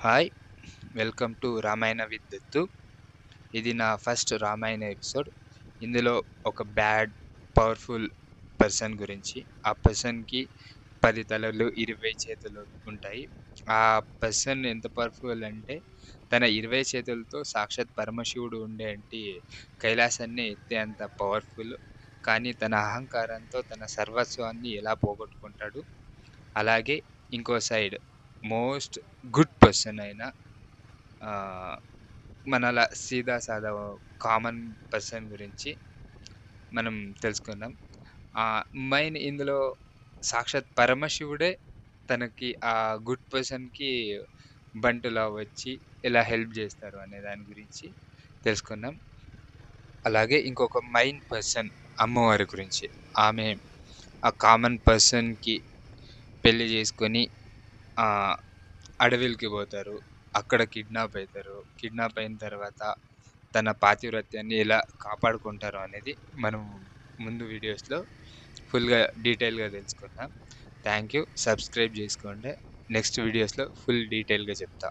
Hi! Welcome to 'Ramayana with Dattu'. ఇది నా first Ramayana episode. ఇందులో ఒక పవర్‌ఫుల్ పర్సన్ గురించి. ఆ పర్సన్‌కి 10 తలలు, 20 చేతులు ఉంటాయి. ఆ పర్సన్ ఎంత పవర్‌ఫుల్ అంటే, తన 20 చేతులతో సాక్షాత్ పరమశివుడు ఉండేంటి కైలాసాన్నే ఎత్తేంత పవర్‌ఫుల్. కానీ తన అహంకారంతో తన సర్వస్వాన్ని ఎలా పోగొట్టుకుంటాడు. అలాగే ఇంకో సైడ్ మోస్ట్ గుడ్ పర్సన్ అయిన ఆహ్, మనలా సీదా సాదా కామన్ పర్సన్ గురించి మనం తెలుసుకుందాం. మెయిన్ ఇందులో సాక్షాత్ పరమశివుడే తనకి ఆ గుడ్ పర్సన్‌కి బంటులా వచ్చి ఎలా హెల్ప్ జేస్తారు అనే దాని గురించి తెలుసుకుందాం. అలాగే ఇంకొక మెయిన్ పర్సన్ అమ్మవారి గురించి. ఆమె ఆ కామన్ పర్సన్‌కి పెళ్లి జేసుకొని ఆహ్, అడవిలకి పోతారు. అక్కడ కిడ్నాప్ అయితారు. కిడ్నాప్ అయిన తర్వాత తన పాతివ్రత్యాన్ని ఎలా కాపాడుకుంటారో అనేది మనం ముందు వీడియోస్‌లో ఫుల్‌గా డీటెయిల్‌గా తెలుసుకుందాం. Thank you. సబ్స్క్రైబ్ జేసుకోండి. నెక్స్ట్ వీడియోస్‌లో ఫుల్ డీటెయిల్‌గా చెప్తా.